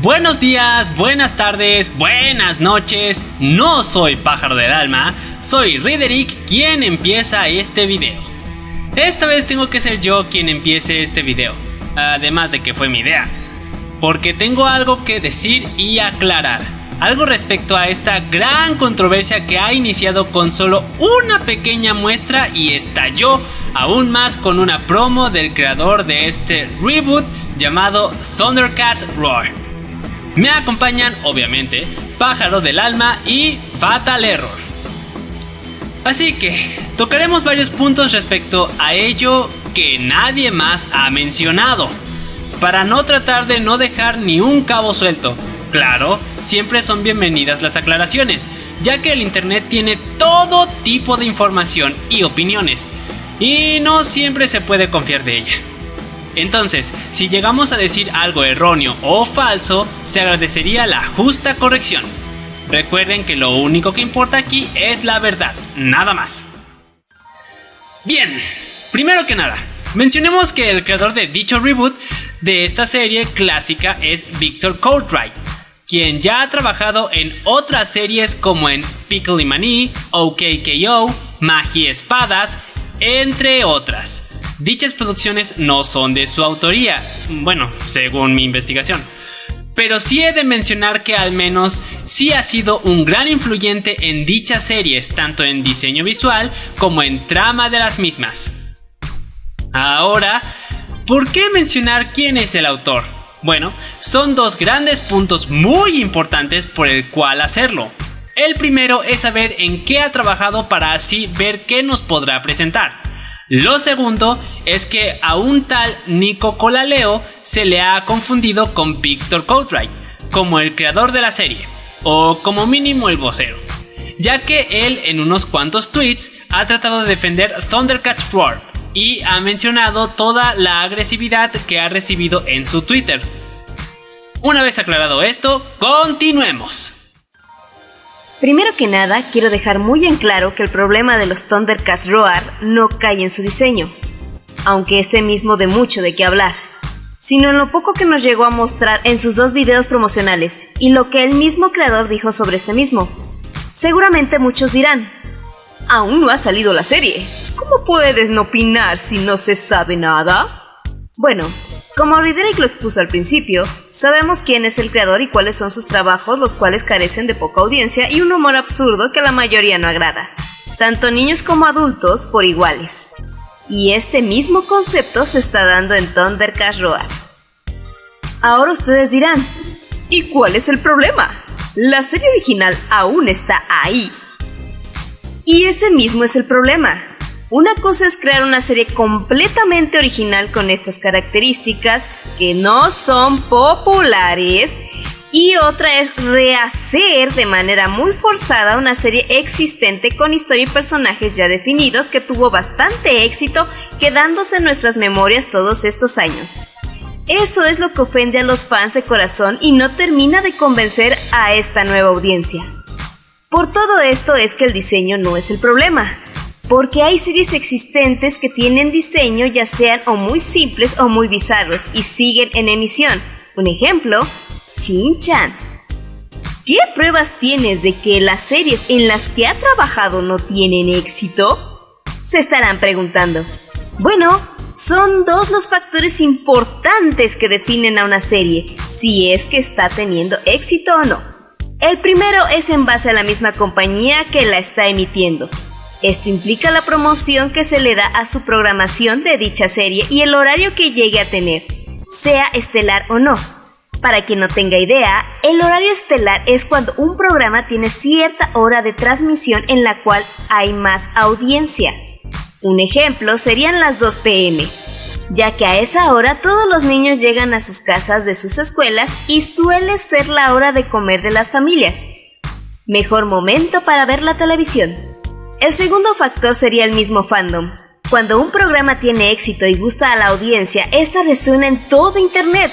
Buenos días, buenas tardes, buenas noches. No soy Pájaro del Alma, soy Riderick quien empieza este video. Esta vez tengo que ser yo quien empiece este video, además de que fue mi idea, porque tengo algo que decir y aclarar. Algo respecto a esta gran controversia que ha iniciado con solo una pequeña muestra y estalló aún más con una promo del creador de este reboot llamado Thundercats Roar. Me acompañan, obviamente, Pájaro del Alma y Fatal Error. Así que tocaremos varios puntos respecto a ello que nadie más ha mencionado, para no tratar de no dejar ni un cabo suelto. Claro, siempre son bienvenidas las aclaraciones, ya que el internet tiene todo tipo de información y opiniones, y no siempre se puede confiar de ella. Entonces, si llegamos a decir algo erróneo o falso, se agradecería la justa corrección. Recuerden que lo único que importa aquí es la verdad, nada más. Bien, primero que nada, mencionemos que el creador de dicho reboot de esta serie clásica es Victor Cartwright, quien ya ha trabajado en otras series como en Pickle y Maní, OKKO, Magia y Espadas, entre otras. Dichas producciones no son de su autoría, bueno, según mi investigación, pero sí he de mencionar que al menos sí ha sido un gran influyente en dichas series, tanto en diseño visual como en trama de las mismas. Ahora, ¿por qué mencionar quién es el autor? Bueno, son dos grandes puntos muy importantes por el cual hacerlo. El primero es saber en qué ha trabajado para así ver qué nos podrá presentar. Lo segundo es que a un tal Nico Colaleo se le ha confundido con Victor Cartwright como el creador de la serie, o como mínimo el vocero, ya que él en unos cuantos tweets ha tratado de defender Thundercats Roar y ha mencionado toda la agresividad que ha recibido en su Twitter. Una vez aclarado esto, continuemos. Primero que nada, quiero dejar muy en claro que el problema de los Thundercats Roar no cae en su diseño, aunque este mismo dé mucho de qué hablar, sino en lo poco que nos llegó a mostrar en sus dos videos promocionales y lo que el mismo creador dijo sobre este mismo. Seguramente muchos dirán, aún no ha salido la serie, ¿cómo puedes no opinar si no se sabe nada? Bueno, como Riderick lo expuso al principio, sabemos quién es el creador y cuáles son sus trabajos, los cuales carecen de poca audiencia y un humor absurdo que a la mayoría no agrada, tanto niños como adultos por iguales. Y este mismo concepto se está dando en Thundercats Roar. Ahora ustedes dirán, ¿y cuál es el problema? La serie original aún está ahí. Y ese mismo es el problema. Una cosa es crear una serie completamente original con estas características que no son populares, y otra es rehacer de manera muy forzada una serie existente con historia y personajes ya definidos que tuvo bastante éxito quedándose en nuestras memorias todos estos años. Eso es lo que ofende a los fans de corazón y no termina de convencer a esta nueva audiencia. Por todo esto es que el diseño no es el problema, porque hay series existentes que tienen diseño ya sean o muy simples o muy bizarros y siguen en emisión. Un ejemplo, Shin-Chan. ¿Qué pruebas tienes de que las series en las que ha trabajado no tienen éxito? Se estarán preguntando. Bueno, son dos los factores importantes que definen a una serie, si es que está teniendo éxito o no. El primero es en base a la misma compañía que la está emitiendo. Esto implica la promoción que se le da a su programación de dicha serie y el horario que llegue a tener, sea estelar o no. Para quien no tenga idea, el horario estelar es cuando un programa tiene cierta hora de transmisión en la cual hay más audiencia. Un ejemplo serían las 2 p.m., ya que a esa hora todos los niños llegan a sus casas de sus escuelas y suele ser la hora de comer de las familias. Mejor momento para ver la televisión. El segundo factor sería el mismo fandom. Cuando un programa tiene éxito y gusta a la audiencia, esta resuena en todo internet.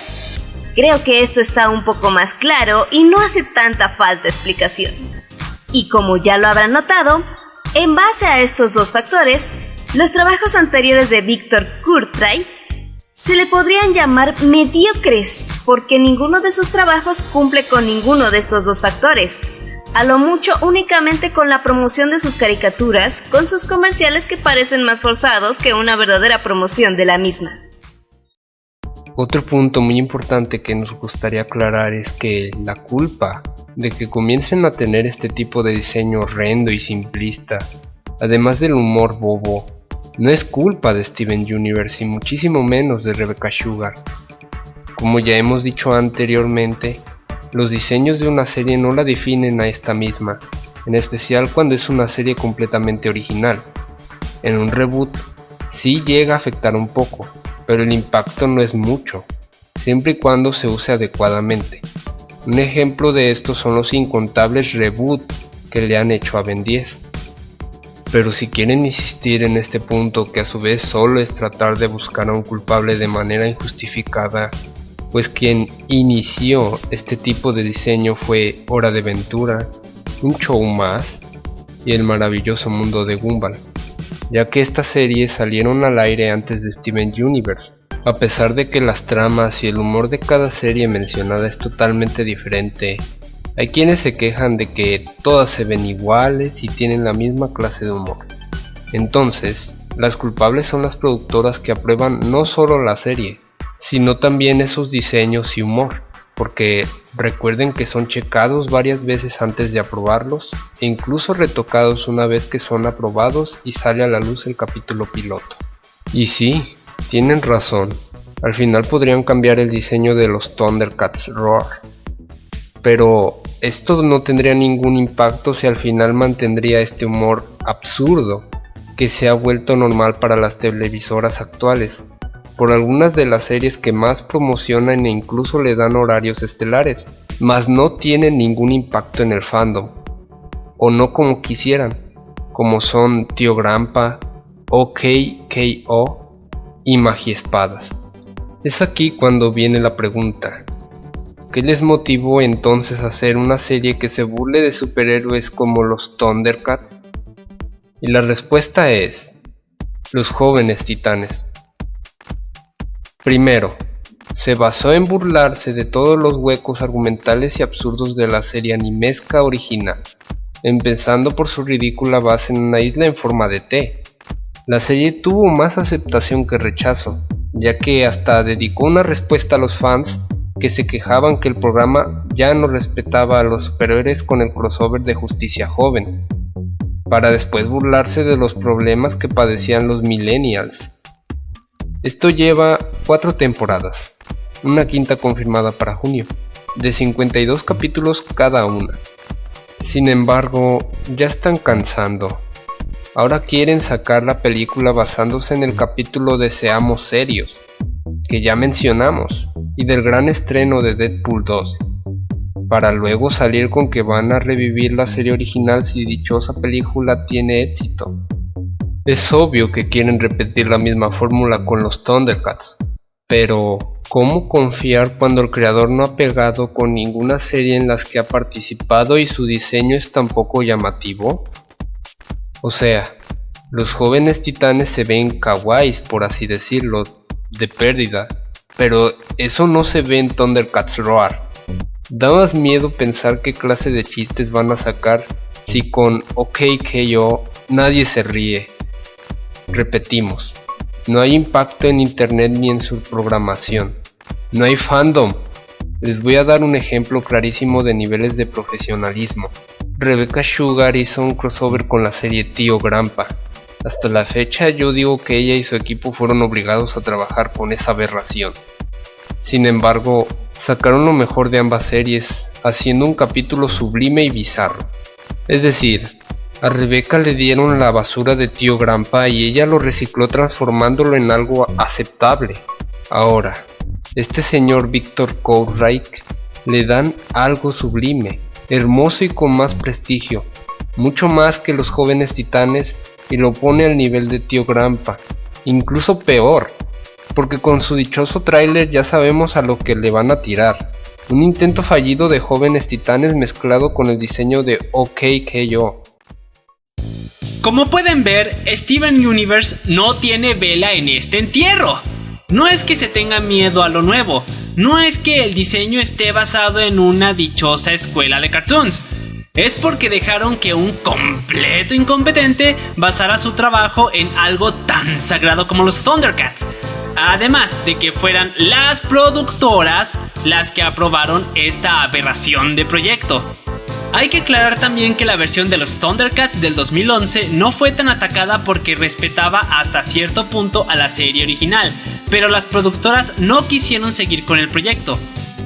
Creo que esto está un poco más claro y no hace tanta falta explicación. Y como ya lo habrán notado, en base a estos dos factores, los trabajos anteriores de Victor Cartwright Se le podrían llamar mediocres, porque ninguno de sus trabajos cumple con ninguno de estos dos factores. A lo mucho únicamente con la promoción de sus caricaturas, con sus comerciales que parecen más forzados que una verdadera promoción de la misma. Otro punto muy importante que nos gustaría aclarar es que la culpa de que comiencen a tener este tipo de diseño horrendo y simplista, además del humor bobo, no es culpa de Steven Universe y muchísimo menos de Rebecca Sugar. Como ya hemos dicho anteriormente, los diseños de una serie no la definen a esta misma, en especial cuando es una serie completamente original. En un reboot sí llega a afectar un poco, pero el impacto no es mucho, siempre y cuando se use adecuadamente. Un ejemplo de esto son los incontables reboots que le han hecho a Ben 10. Pero si quieren insistir en este punto, que a su vez solo es tratar de buscar a un culpable de manera injustificada, pues quien inició este tipo de diseño fue Hora de Aventura, Un Show Más y El Maravilloso Mundo de Gumball, ya que estas series salieron al aire antes de Steven Universe. A pesar de que las tramas y el humor de cada serie mencionada es totalmente diferente, hay quienes se quejan de que todas se ven iguales y tienen la misma clase de humor. Entonces, las culpables son las productoras que aprueban no solo la serie, sino también esos diseños y humor, porque recuerden que son checados varias veces antes de aprobarlos e incluso retocados una vez que son aprobados y sale a la luz el capítulo piloto. Y sí, tienen razón, al final podrían cambiar el diseño de los Thundercats Roar, pero esto no tendría ningún impacto si al final mantendría este humor absurdo que se ha vuelto normal para las televisoras actuales, por algunas de las series que más promocionan e incluso le dan horarios estelares, mas no tienen ningún impacto en el fandom, o no como quisieran, como son Tío Grampa, OKKO y Magiespadas. Es aquí cuando viene la pregunta: ¿qué les motivó entonces a hacer una serie que se burle de superhéroes como los Thundercats? Y la respuesta es: los jóvenes titanes. Primero, se basó en burlarse de todos los huecos argumentales y absurdos de la serie animesca original, empezando por su ridícula base en una isla en forma de T. La serie tuvo más aceptación que rechazo, ya que hasta dedicó una respuesta a los fans que se quejaban que el programa ya no respetaba a los superhéroes con el crossover de Justicia Joven, para después burlarse de los problemas que padecían los millennials. Esto lleva 4 temporadas, una quinta confirmada para junio, de 52 capítulos cada una. Sin embargo, ya están cansando. Ahora quieren sacar la película basándose en el capítulo de Seamos Serios, que ya mencionamos, y del gran estreno de Deadpool 2, para luego salir con que van a revivir la serie original si dichosa película tiene éxito. Es obvio que quieren repetir la misma fórmula con los Thundercats, pero ¿cómo confiar cuando el creador no ha pegado con ninguna serie en las que ha participado y su diseño es tan poco llamativo? O sea, los jóvenes titanes se ven kawaiis, por así decirlo, de pérdida, pero eso no se ve en Thundercats Roar. Da más miedo pensar qué clase de chistes van a sacar si con OKKO nadie se ríe. Repetimos, no hay impacto en internet ni en su programación, no hay fandom. Les voy a dar un ejemplo clarísimo de niveles de profesionalismo. Rebecca Sugar hizo un crossover con la serie Tío Grampa. Hasta la fecha yo digo que ella y su equipo fueron obligados a trabajar con esa aberración. Sin embargo, sacaron lo mejor de ambas series, haciendo un capítulo sublime y bizarro. Es decir, a Rebecca le dieron la basura de Tío Grampa y ella lo recicló transformándolo en algo aceptable. Ahora, este señor Victor Courtwright le dan algo sublime, hermoso y con más prestigio, mucho más que los jóvenes titanes, y lo pone al nivel de Tío Grampa, incluso peor, porque con su dichoso tráiler ya sabemos a lo que le van a tirar. Un intento fallido de jóvenes titanes mezclado con el diseño de OKKO. Como pueden ver, Steven Universe no tiene vela en este entierro. No es que se tenga miedo a lo nuevo, no es que el diseño esté basado en una dichosa escuela de cartoons. Es porque dejaron que un completo incompetente basara su trabajo en algo tan sagrado como los Thundercats. Además de que fueran las productoras las que aprobaron esta aberración de proyecto. Hay que aclarar también que la versión de los Thundercats del 2011 no fue tan atacada porque respetaba hasta cierto punto a la serie original, pero las productoras no quisieron seguir con el proyecto,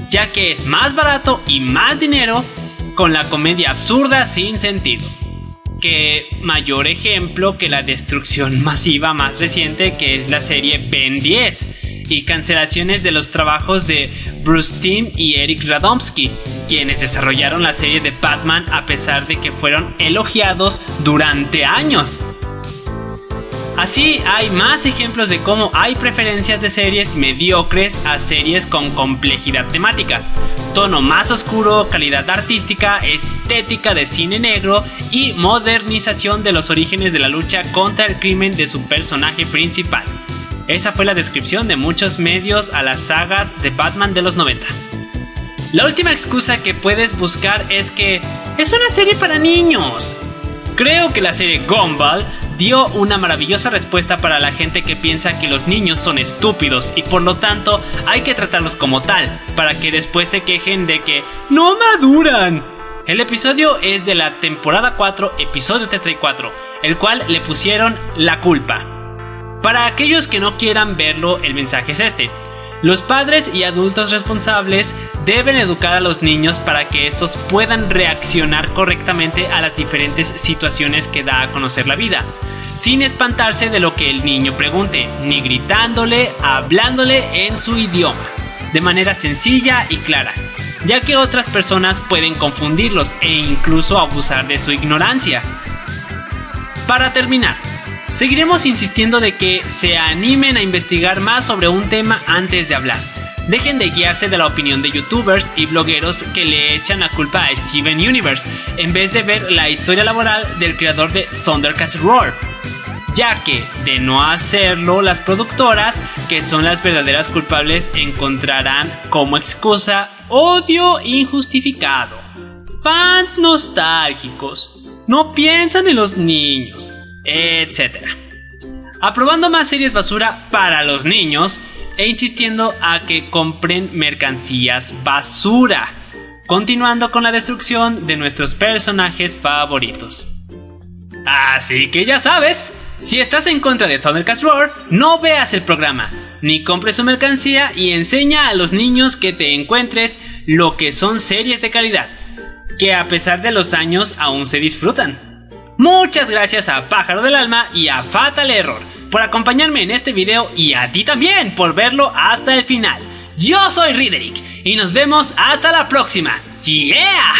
ya que es más barato y más dinero con la comedia absurda sin sentido. Que mayor ejemplo que la destrucción masiva más reciente, que es la serie Ben 10, y cancelaciones de los trabajos de Bruce Timm y Eric Radomski, quienes desarrollaron la serie de Batman a pesar de que fueron elogiados durante años. Así hay más ejemplos de cómo hay preferencias de series mediocres a series con complejidad temática, tono más oscuro, calidad artística, estética de cine negro y modernización de los orígenes de la lucha contra el crimen de su personaje principal. Esa fue la descripción de muchos medios a las sagas de Batman de los 90. La última excusa que puedes buscar es que es una serie para niños. Creo que la serie Gumball dio una maravillosa respuesta para la gente que piensa que los niños son estúpidos y por lo tanto hay que tratarlos como tal, para que después se quejen de que no maduran. El episodio es de la temporada 4, episodio 34, el cual le pusieron La Culpa. Para aquellos que no quieran verlo, el mensaje es este. Los padres y adultos responsables deben educar a los niños para que estos puedan reaccionar correctamente a las diferentes situaciones que da a conocer la vida, sin espantarse de lo que el niño pregunte, ni gritándole, hablándole en su idioma, de manera sencilla y clara, ya que otras personas pueden confundirlos e incluso abusar de su ignorancia. Para terminar, seguiremos insistiendo de que se animen a investigar más sobre un tema antes de hablar. Dejen de guiarse de la opinión de youtubers y blogueros que le echan la culpa a Steven Universe, en vez de ver la historia laboral del creador de Thundercats Roar. Ya que, de no hacerlo, las productoras, que son las verdaderas culpables, encontrarán como excusa odio injustificado, fans nostálgicos, no piensan en los niños, etc. Aprobando más series basura para los niños e insistiendo a que compren mercancías basura, continuando con la destrucción de nuestros personajes favoritos. Así que ya sabes, si estás en contra de Thundercats Roar, no veas el programa, ni compres su mercancía y enseña a los niños que te encuentres lo que son series de calidad, que a pesar de los años aún se disfrutan. Muchas gracias a Pájaro del Alma y a Fatal Error por acompañarme en este video y a ti también por verlo hasta el final. Yo soy Riderick y nos vemos hasta la próxima. ¡Yeah!